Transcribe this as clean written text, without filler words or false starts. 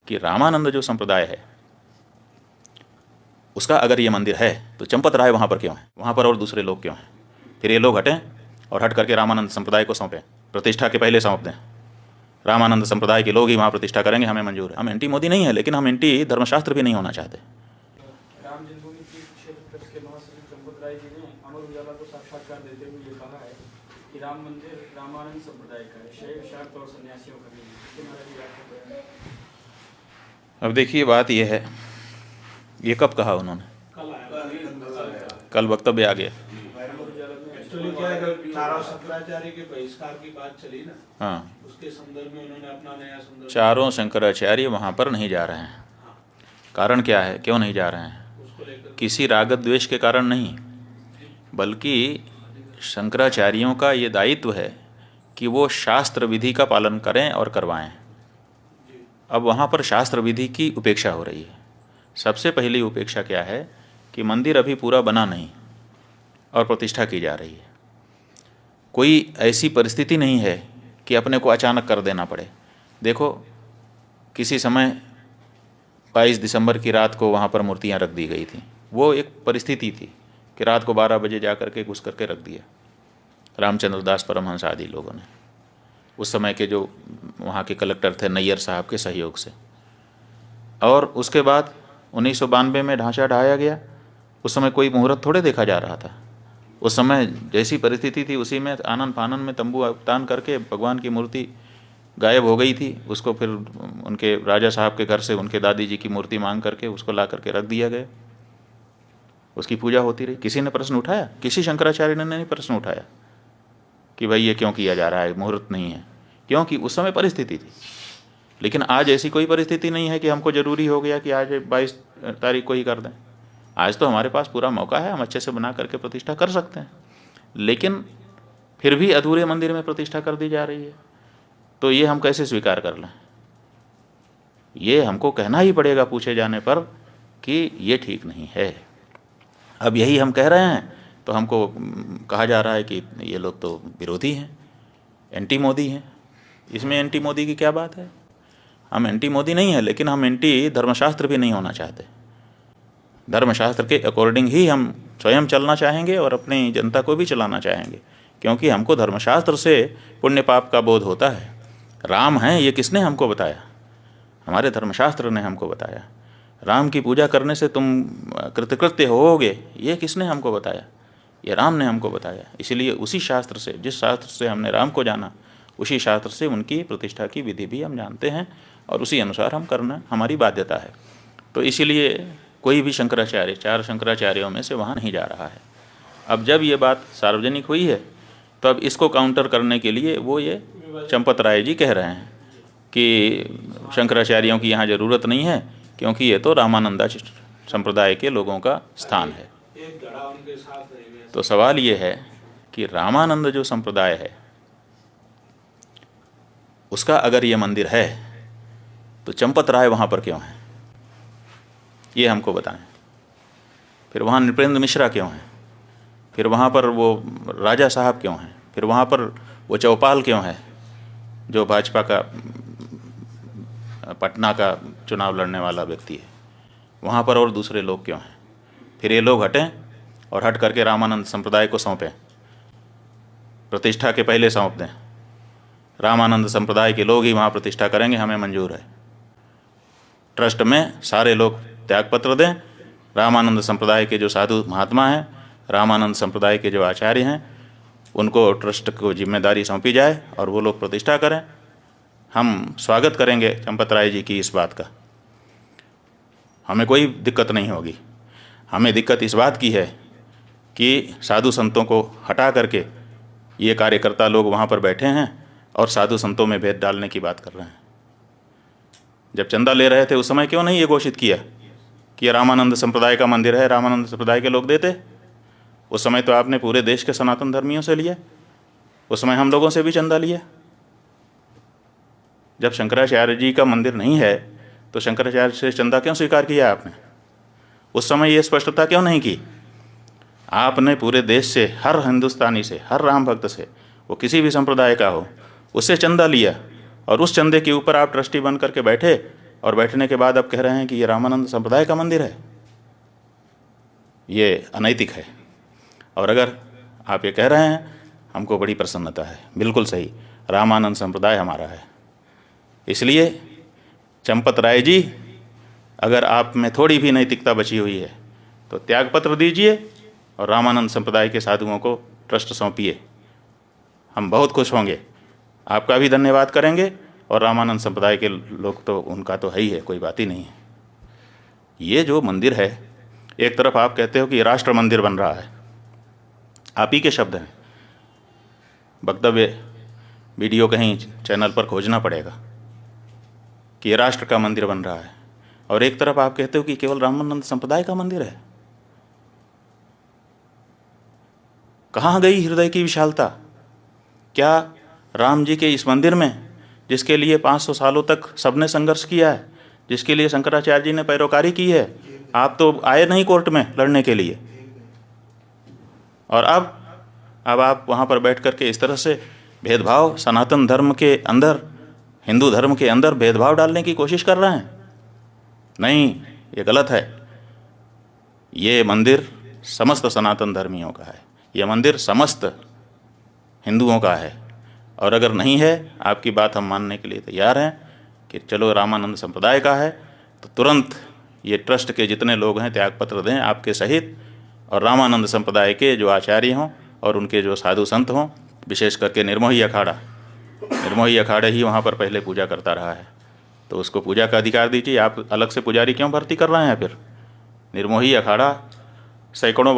कि रामानंद जो संप्रदाय है उसका अगर ये मंदिर है तो चंपत राय वहाँ पर क्यों है, वहाँ पर और दूसरे लोग क्यों हैं? फिर ये लोग हटें और हट करके रामानंद संप्रदाय को सौंपें, प्रतिष्ठा के पहले सौंप दें। रामानंद संप्रदाय के लोग ही वहाँ प्रतिष्ठा करेंगे, हमें मंजूर है। हम एंटी मोदी नहीं है, लेकिन हम एंटी धर्मशास्त्र भी नहीं होना चाहते। राम जन्मभूमि क्षेत्र ट्रस्ट के महासचिव चंपत राय जी ने अमर उजाला को साक्षात्कार देते हुए ये कहा है कि राम मंदिर रामानंद संप्रदाय का है, शैव शाक्त और सन्यासियों का नहीं है। इसके बारे में आपको क्या है? अब देखिए, बात यह है, ये कब कहा उन्होंने? कल वक्तव्य आ गया। एक्चुअली क्या है, चारों शंकराचार्य के बहिष्कार की बात चली ना, हाँ, उसके संदर्भ में उन्होंने अपना नया संदर्भ। चारों शंकराचार्य वहाँ पर नहीं जा रहे हैं। कारण क्या है, क्यों नहीं जा रहे हैं? किसी राग द्वेष के कारण नहीं, बल्कि शंकराचार्यों का ये दायित्व है कि वो शास्त्र विधि का पालन करें और करवाएं। अब वहाँ पर शास्त्र विधि की उपेक्षा हो रही है। सबसे पहली उपेक्षा क्या है कि मंदिर अभी पूरा बना नहीं और प्रतिष्ठा की जा रही है। कोई ऐसी परिस्थिति नहीं है कि अपने को अचानक कर देना पड़े। देखो, किसी समय 22 दिसंबर की रात को वहाँ पर मूर्तियाँ रख दी गई थी। वो एक परिस्थिति थी कि रात को 12 बजे जा करके घुस करके रख दिया रामचंद्र दास परमहंस आदि लोगों ने, उस समय के जो वहाँ के कलेक्टर थे नैयर साहब के सहयोग से। और उसके बाद 1992 में ढांचा ढाया गया। उस समय कोई मुहूर्त थोड़े देखा जा रहा था। उस समय जैसी परिस्थिति थी उसी में आनन फानन में तंबू तान करके भगवान की मूर्ति गायब हो गई थी। उसको फिर उनके राजा साहब के घर से उनके दादी जी की मूर्ति मांग करके उसको ला करके रख दिया गया। उसकी पूजा होती रही। किसी ने प्रश्न उठाया? किसी शंकराचार्य ने नहीं प्रश्न उठाया कि भाई ये क्यों किया जा रहा है, मुहूर्त नहीं है। क्योंकि उस समय परिस्थिति थी। लेकिन आज ऐसी कोई परिस्थिति नहीं है कि हमको ज़रूरी हो गया कि आज 22 तारीख को ही कर दें। आज तो हमारे पास पूरा मौका है, हम अच्छे से बना करके प्रतिष्ठा कर सकते हैं। लेकिन फिर भी अधूरे मंदिर में प्रतिष्ठा कर दी जा रही है, तो ये हम कैसे स्वीकार कर लें? ये हमको कहना ही पड़ेगा पूछे जाने पर कि ये ठीक नहीं है। अब यही हम कह रहे हैं तो हमको कहा जा रहा है कि ये लोग तो विरोधी हैं, एंटी मोदी हैं। इसमें एंटी मोदी की क्या बात है? हम एंटी मोदी नहीं है, लेकिन हम एंटी धर्मशास्त्र भी नहीं होना चाहते। धर्मशास्त्र के अकॉर्डिंग ही हम स्वयं चलना चाहेंगे और अपनी जनता को भी चलाना चाहेंगे, क्योंकि हमको धर्मशास्त्र से पुण्य पाप का बोध होता है। राम हैं ये किसने हमको बताया? हमारे धर्मशास्त्र ने हमको बताया। राम की पूजा करने से तुम कृतकृत्य होोगे, ये किसने हमको बताया? ये राम ने हमको बताया। इसलिए उसी शास्त्र से, जिस शास्त्र से हमने राम को जाना, उसी शास्त्र से उनकी प्रतिष्ठा की विधि भी हम जानते हैं और उसी अनुसार हम करना हमारी बाध्यता है। तो इसीलिए कोई भी शंकराचार्य, 4 शंकराचार्यों में से वहाँ नहीं जा रहा है। अब जब ये बात सार्वजनिक हुई है तो अब इसको काउंटर करने के लिए वो ये चंपत राय जी कह रहे हैं कि शंकराचार्यों की यहाँ ज़रूरत नहीं है, क्योंकि ये तो रामानंदा संप्रदाय के लोगों का स्थान है। तो सवाल ये है कि रामानंद जो संप्रदाय है उसका अगर ये मंदिर है तो चंपत राय वहाँ पर क्यों है, ये हमको बताएं। फिर वहाँ नृपेंद्र मिश्रा क्यों हैं? फिर वहाँ पर वो राजा साहब क्यों हैं? फिर वहाँ पर वो चौपाल क्यों है जो भाजपा का पटना का चुनाव लड़ने वाला व्यक्ति है? वहाँ पर और दूसरे लोग क्यों हैं? फिर ये लोग हटें और हट करके रामानंद संप्रदाय को सौंपें, प्रतिष्ठा के पहले सौंप दें। रामानंद संप्रदाय के लोग ही वहाँ प्रतिष्ठा करेंगे, हमें मंजूर है। ट्रस्ट में सारे लोग त्यागपत्र दें। रामानंद संप्रदाय के जो साधु महात्मा हैं, रामानंद संप्रदाय के जो आचार्य हैं, उनको ट्रस्ट को जिम्मेदारी सौंपी जाए और वो लोग प्रतिष्ठा करें। हम स्वागत करेंगे चंपत राय जी की इस बात का, हमें कोई दिक्कत नहीं होगी। हमें दिक्कत इस बात की है कि साधु संतों को हटा करके ये कार्यकर्ता लोग वहाँ पर बैठे हैं और साधु संतों में भेद डालने की बात कर रहे हैं। जब चंदा ले रहे थे उस समय क्यों नहीं ये घोषित किया कि रामानंद संप्रदाय का मंदिर है, रामानंद संप्रदाय के लोग देते? उस समय तो आपने पूरे देश के सनातन धर्मियों से लिया, उस समय हम लोगों से भी चंदा लिया। जब शंकराचार्य जी का मंदिर नहीं है तो शंकराचार्य से चंदा क्यों स्वीकार किया आपने? उस समय ये स्पष्टता क्यों नहीं की? आपने पूरे देश से, हर हिंदुस्तानी से, हर राम भक्त से, वो किसी भी संप्रदाय का हो, उससे चंदा लिया और उस चंदे के ऊपर आप ट्रस्टी बन करके बैठे और बैठने के बाद अब कह रहे हैं कि ये रामानंद संप्रदाय का मंदिर है, ये अनैतिक है। और अगर आप ये कह रहे हैं, हमको बड़ी प्रसन्नता है। बिल्कुल सही, रामानंद संप्रदाय हमारा है। इसलिए चंपत राय जी, अगर आप में थोड़ी भी नैतिकता बची हुई है तो त्यागपत्र दीजिए और रामानंद संप्रदाय के साधुओं को ट्रस्ट सौंपिए। हम बहुत खुश होंगे, आपका भी धन्यवाद करेंगे, और रामानंद संप्रदाय के लोग तो उनका तो है ही है, कोई बात ही नहीं है। ये जो मंदिर है, एक तरफ आप कहते हो कि राष्ट्र मंदिर बन रहा है, आप ही के शब्द हैं, वक्तव्य वीडियो कहीं चैनल पर खोजना पड़ेगा कि ये राष्ट्र का मंदिर बन रहा है, और एक तरफ आप कहते हो कि केवल रामानंद संप्रदाय का मंदिर है। कहाँ गई हृदय की विशालता? क्या राम जी के इस मंदिर में, जिसके लिए 500 सालों तक सबने संघर्ष किया है, जिसके लिए शंकराचार्य जी ने पैरोकारी की है, आप तो आए नहीं कोर्ट में लड़ने के लिए, और अब आप वहाँ पर बैठ करके इस तरह से भेदभाव, सनातन धर्म के अंदर, हिंदू धर्म के अंदर भेदभाव डालने की कोशिश कर रहे हैं। नहीं, ये गलत है। ये मंदिर समस्त सनातन धर्मियों का है, ये मंदिर समस्त हिंदुओं का है, और अगर नहीं है, आपकी बात हम मानने के लिए तैयार हैं कि चलो रामानंद संप्रदाय का है, तो तुरंत ये ट्रस्ट के जितने लोग हैं त्यागपत्र दें आपके सहित, और रामानंद संप्रदाय के जो आचार्य हों और उनके जो साधु संत हों, विशेष करके निर्मोही अखाड़ा ही वहाँ पर पहले पूजा करता रहा है, तो उसको पूजा का अधिकार दीजिए। आप अलग से पुजारी क्यों भर्ती कर रहे हैं? फिर निर्मोही अखाड़ा सैकड़ों